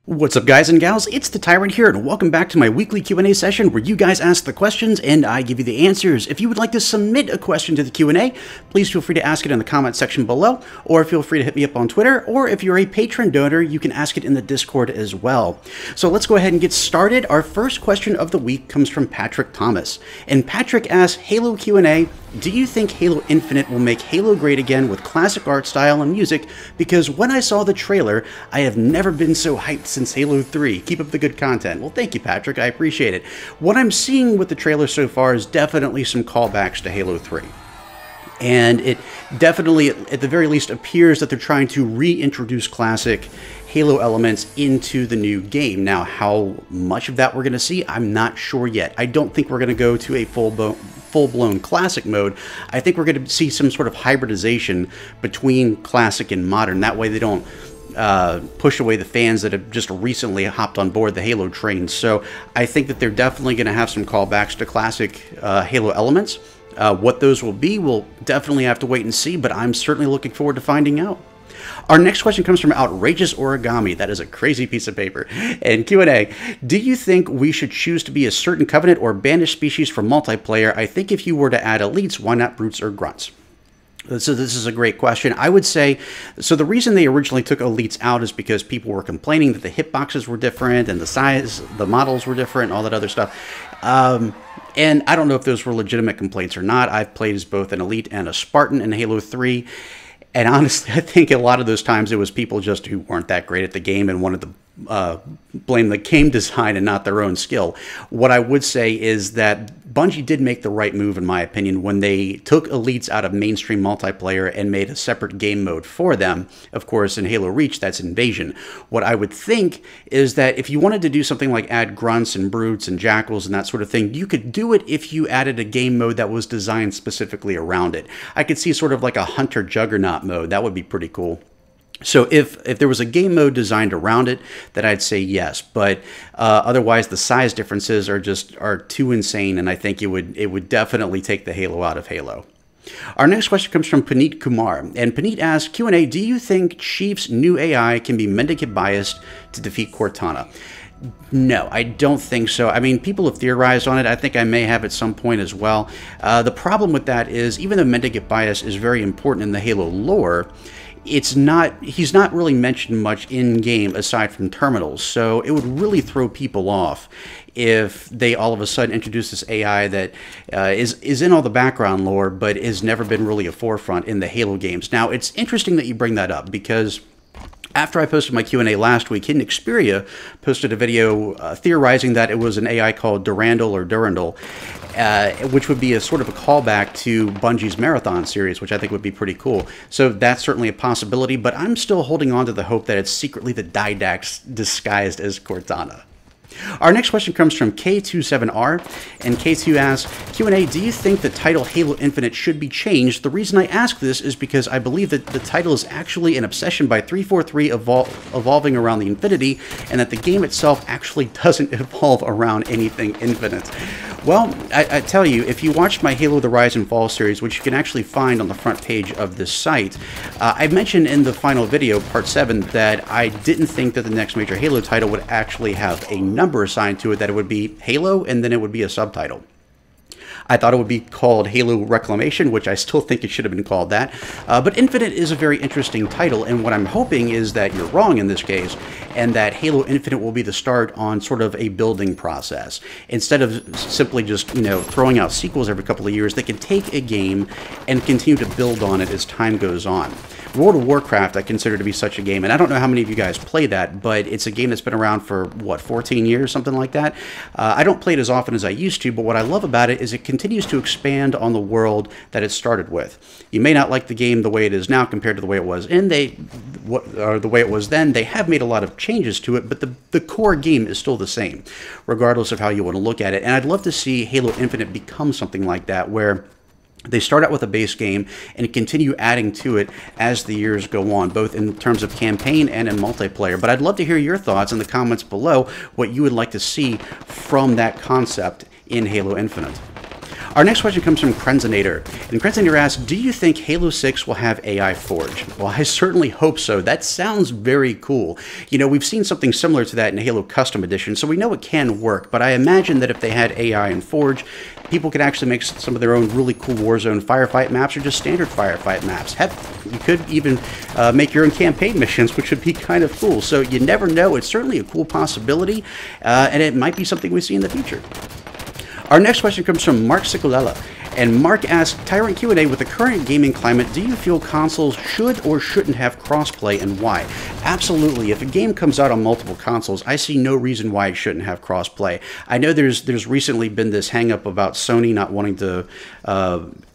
What's up, guys and gals? It's the Tyrant here, and welcome back to my weekly Q&A session where you guys ask the questions and I give you the answers. If you would like to submit a question to the Q&A, please feel free to ask it in the comment section below, or feel free to hit me up on Twitter, or if you're a patron donor, you can ask it in the Discord as well. So let's go ahead and get started. Our first question of the week comes from Patrick Thomas, and Patrick asks, Halo Q&A, do you think Halo Infinite will make Halo great again with classic art style and music? Because when I saw the trailer, I have never been so hyped since Halo 3. Keep up the good content. Well, thank you, Patrick. I appreciate it. What I'm seeing with the trailer so far is definitely some callbacks to Halo 3. And it definitely, at the very least, appears that they're trying to reintroduce classic Halo elements into the new game. Now, how much of that we're going to see, I'm not sure yet. I don't think we're going to go to a full-blown classic mode. I think we're going to see some sort of hybridization between classic and modern. That way they don't push away the fans that have just recently hopped on board the Halo train. So I think that they're definitely going to have some callbacks to classic Halo elements. What those will be, we'll definitely have to wait and see, but I'm certainly looking forward to finding out. Our next question comes from Outrageous Origami. That is a crazy piece of paper. And Q&A, do you think we should choose to be a certain covenant or banished species for multiplayer? I think if you were to add elites, why not brutes or grunts? So this is a great question. I would say, so the reason they originally took elites out is because people were complaining that the hitboxes were different and the size, the models were different, and all that other stuff. And I don't know if those were legitimate complaints or not. I've played as both an elite and a Spartan in Halo 3. And honestly, I think a lot of those times it was people just who weren't that great at the game and wanted to blame the game design and not their own skill. What I would say is that Bungie did make the right move, in my opinion, when they took elites out of mainstream multiplayer and made a separate game mode for them. Of course, in Halo Reach, that's Invasion. What I would think is that if you wanted to do something like add grunts and brutes and jackals and that sort of thing, you could do it if you added a game mode that was designed specifically around it. I could see sort of like a Hunter Juggernaut mode. That would be pretty cool. So if there was a game mode designed around it, then I'd say yes. But otherwise, the size differences are too insane, and I think it would definitely take the Halo out of Halo. Our next question comes from Paneet Kumar, and Paneet asks, Q&A, do you think Chief's new AI can be mendicant biased to defeat Cortana? No, I don't think so. I mean, people have theorized on it. I think I may have at some point as well. The problem with that is, even though mendicant bias is very important in the Halo lore, he's not really mentioned much in-game aside from terminals, so it would really throw people off if they all of a sudden introduce this AI that is in all the background lore, but has never been really a forefront in the Halo games. Now, it's interesting that you bring that up, because after I posted my Q&A last week, Hidden Xperia posted a video theorizing that it was an AI called Durandal or Durandal, which would be a sort of a callback to Bungie's Marathon series, which I think would be pretty cool. So that's certainly a possibility, but I'm still holding on to the hope that it's secretly the Didax disguised as Cortana. Our next question comes from K27R, and K2 asks, Q&A, do you think the title Halo Infinite should be changed? The reason I ask this is because I believe that the title is actually an obsession by 343 evolving around the Infinity, and that the game itself actually doesn't evolve around anything infinite. Well, I tell you, if you watched my Halo The Rise and Fall series, which you can actually find on the front page of this site, I mentioned in the final video, part 7, that I didn't think that the next major Halo title would actually have a number assigned to it, that it would be Halo, and then it would be a subtitle. I thought it would be called Halo Reclamation, which I still think it should have been called that. But Infinite is a very interesting title, and what I'm hoping is that you're wrong in this case, and that Halo Infinite will be the start on sort of a building process. Instead of simply just, throwing out sequels every couple of years, they can take a game and continue to build on it as time goes on. World of Warcraft I consider to be such a game, and I don't know how many of you guys play that, but it's a game that's been around for, what, 14 years, something like that? I don't play it as often as I used to, but what I love about it is it continues to expand on the world that it started with. You may not like the game the way it is now compared to the way it was the way it was then. They have made a lot of changes to it, but the core game is still the same, regardless of how you want to look at it. And I'd love to see Halo Infinite become something like that, where they start out with a base game and continue adding to it as the years go on, both in terms of campaign and in multiplayer. But I'd love to hear your thoughts in the comments below, what you would like to see from that concept in Halo Infinite. Our next question comes from Krenzenator, and Krenzenator asks, do you think Halo 6 will have AI Forge? Well, I certainly hope so. That sounds very cool. You know, we've seen something similar to that in Halo Custom Edition, so we know it can work, but I imagine that if they had AI in Forge, people could actually make some of their own really cool Warzone firefight maps or just standard firefight maps. Heck, you could even make your own campaign missions, which would be kind of cool. So you never know. It's certainly a cool possibility, and it might be something we see in the future. Our next question comes from Mark Sicolella, and Mark asks, Tyrant Q&A, with the current gaming climate, do you feel consoles should or shouldn't have crossplay, and why? Absolutely. If a game comes out on multiple consoles, I see no reason why it shouldn't have crossplay. I know there's recently been this hang-up about Sony not wanting to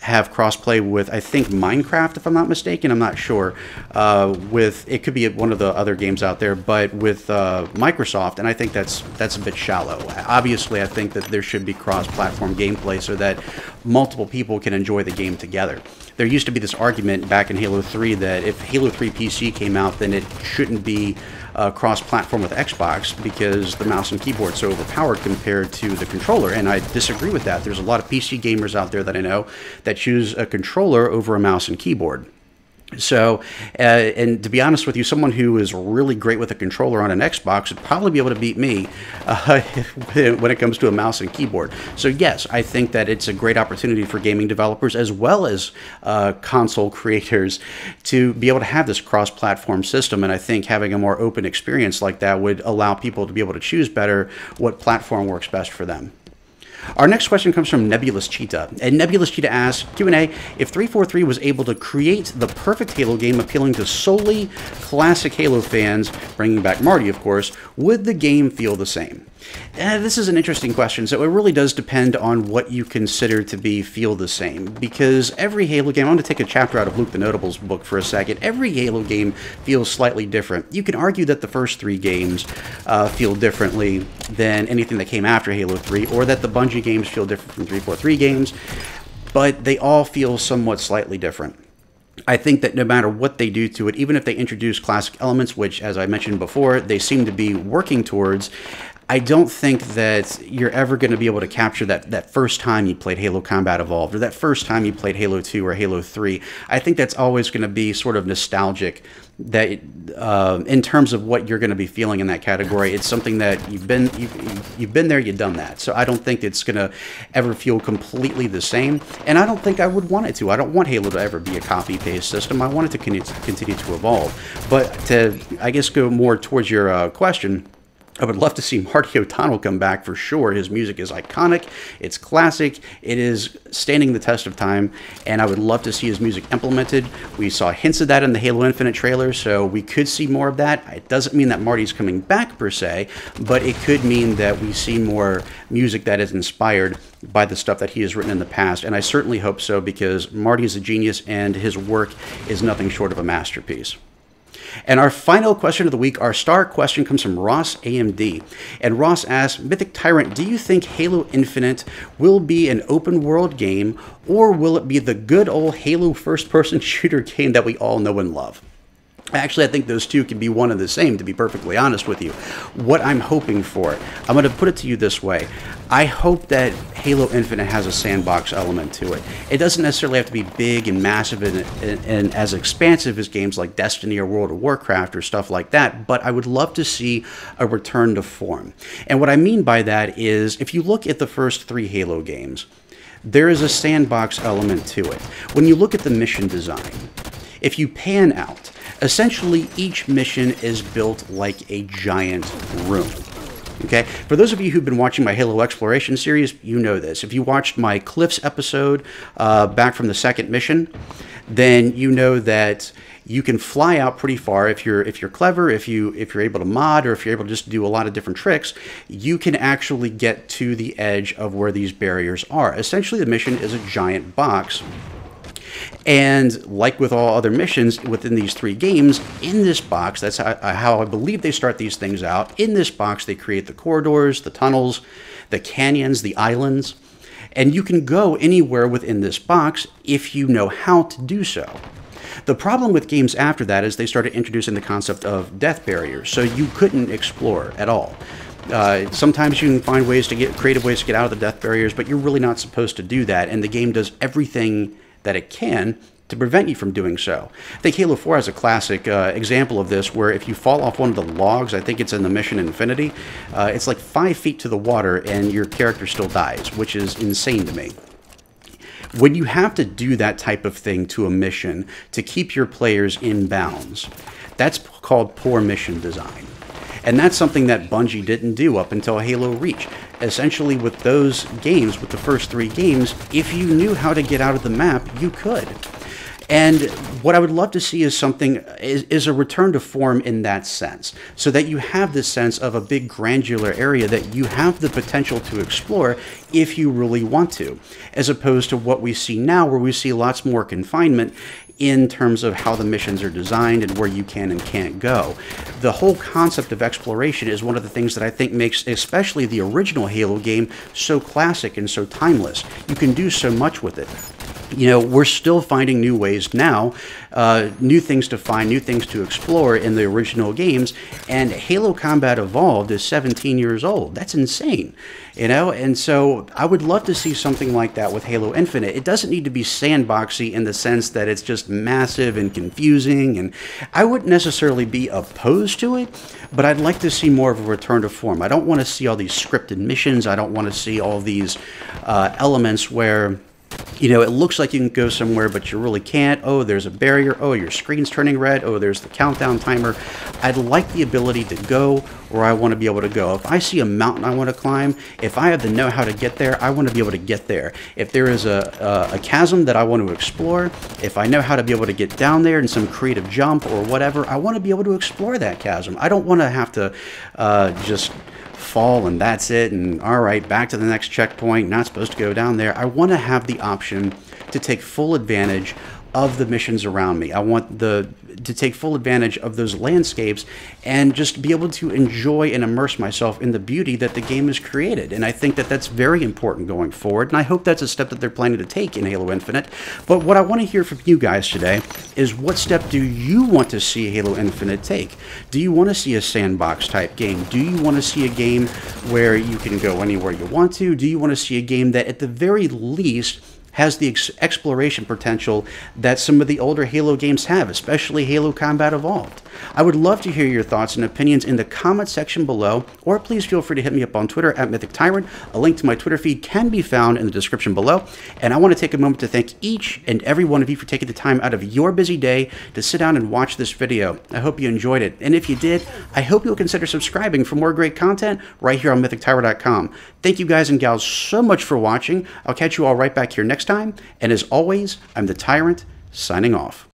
have crossplay with, I think, Minecraft, if I'm not mistaken. I'm not sure. It could be one of the other games out there, but with Microsoft, and I think that's a bit shallow. Obviously, I think that there should be cross-platform gameplay so that multiple people can enjoy the game together. There used to be this argument back in Halo 3 that if Halo 3 PC came out, then it shouldn't be cross-platform with Xbox because the mouse and keyboard is so overpowered compared to the controller, and I disagree with that. There's a lot of PC gamers out there that I know that choose a controller over a mouse and keyboard. So, and to be honest with you, someone who is really great with a controller on an Xbox would probably be able to beat me when it comes to a mouse and keyboard. So yes, I think that it's a great opportunity for gaming developers as well as console creators to be able to have this cross-platform system, and I think having a more open experience like that would allow people to be able to choose better what platform works best for them. Our next question comes from Nebulous Cheetah, and Nebulous Cheetah asks, Q&A, if 343 was able to create the perfect Halo game appealing to solely classic Halo fans, bringing back Marty, of course, would the game feel the same? This is an interesting question, so it really does depend on what you consider to be feel the same, because every Halo game, I'm going to take a chapter out of Luke the Notable's book for a second, every Halo game feels slightly different. You can argue that the first 3 games feel differently than anything that came after Halo 3, or that the Bungie games feel different from 343 games, but they all feel somewhat slightly different. I think that no matter what they do to it, even if they introduce classic elements, which, as I mentioned before, they seem to be working towards, I don't think that you're ever going to be able to capture that first time you played Halo Combat Evolved, or that first time you played Halo 2 or Halo 3. I think that's always going to be sort of nostalgic, that in terms of what you're going to be feeling in that category. It's something that you've been there, you've done that. So I don't think it's going to ever feel completely the same, and I don't think I would want it to. I don't want Halo to ever be a copy-paste system. I want it to continue to evolve. But to, I guess, go more towards your question, I would love to see Marty O'Donnell come back for sure. His music is iconic, it's classic, it is standing the test of time, and I would love to see his music implemented. We saw hints of that in the Halo Infinite trailer, so we could see more of that. It doesn't mean that Marty's coming back per se, but it could mean that we see more music that is inspired by the stuff that he has written in the past, and I certainly hope so, because Marty is a genius and his work is nothing short of a masterpiece. And our final question of the week, our star question, comes from Ross AMD. And Ross asks, MythicTyrant, do you think Halo Infinite will be an open world game, or will it be the good old Halo first-person shooter game that we all know and love? Actually, I think those two can be one and the same, to be perfectly honest with you. What I'm hoping for, I'm going to put it to you this way. I hope that Halo Infinite has a sandbox element to it. It doesn't necessarily have to be big and massive and as expansive as games like Destiny or World of Warcraft or stuff like that, but I would love to see a return to form. And what I mean by that is, if you look at the first 3 Halo games, there is a sandbox element to it. When you look at the mission design, if you pan out, essentially each mission is built like a giant room. Okay, for those of you who've been watching my Halo Exploration series, you know this. If you watched my Cliffs episode back from the 2nd mission, then you know that you can fly out pretty far if you're clever, if you're able to mod, or if you're able to just do a lot of different tricks. You can actually get to the edge of where these barriers are. Essentially, the mission is a giant box. And like with all other missions within these 3 games, in this box, that's how I believe they start these things out. In this box, they create the corridors, the tunnels, the canyons, the islands, and you can go anywhere within this box if you know how to do so. The problem with games after that is they started introducing the concept of death barriers, so you couldn't explore at all. Sometimes you can find ways to get creative ways to get out of the death barriers, but you're really not supposed to do that, and the game does everything that it can to prevent you from doing so. I think Halo 4 has a classic example of this, where if you fall off one of the logs, I think it's in the mission Infinity, it's like 5 feet to the water and your character still dies, which is insane to me. When you have to do that type of thing to a mission to keep your players in bounds, that's called poor mission design. And that's something that Bungie didn't do up until Halo Reach. Essentially, with those games, with the first 3 games, if you knew how to get out of the map, you could. And what I would love to see is something, is a return to form in that sense, so that you have this sense of a big granular area that you have the potential to explore if you really want to, as opposed to what we see now, where we see lots more confinement in terms of how the missions are designed and where you can and can't go. The whole concept of exploration is one of the things that I think makes especially the original Halo game so classic and so timeless. You can do so much with it. You know, we're still finding new ways now, new things to find, new things to explore in the original games, and Halo Combat Evolved is 17 years old. That's insane, you know? And so I would love to see something like that with Halo Infinite. It doesn't need to be sandboxy in the sense that it's just massive and confusing, and I wouldn't necessarily be opposed to it, but I'd like to see more of a return to form. I don't want to see all these scripted missions. I don't want to see all these elements where, you know, it looks like you can go somewhere, but you really can't. Oh, there's a barrier. Oh, your screen's turning red. Oh, there's the countdown timer. I'd like the ability to go where I want to be able to go. If I see a mountain I want to climb, if I have to know how to get there, I want to be able to get there. If there is a chasm that I want to explore, if I know how to be able to get down there in some creative jump or whatever, I want to be able to explore that chasm. I don't want to have to just fall and that's it, and all right, back to the next checkpoint, not supposed to go down there. I want to have the option to take full advantage of the missions around me. I want to take full advantage of those landscapes and just be able to enjoy and immerse myself in the beauty that the game has created. And I think that that's very important going forward, and I hope that's a step that they're planning to take in Halo Infinite. But what I want to hear from you guys today is, what step do you want to see Halo Infinite take? Do you want to see a sandbox type game? Do you want to see a game where you can go anywhere you want to? Do you want to see a game that at the very least has the exploration potential that some of the older Halo games have, especially Halo Combat Evolved? I would love to hear your thoughts and opinions in the comment section below, or please feel free to hit me up on Twitter at MythicTyrant. A link to my Twitter feed can be found in the description below. And I want to take a moment to thank each and every one of you for taking the time out of your busy day to sit down and watch this video. I hope you enjoyed it. And if you did, I hope you'll consider subscribing for more great content right here on MythicTyrant.com. Thank you guys and gals so much for watching. I'll catch you all right back here next time. And as always, I'm the Tyrant, signing off.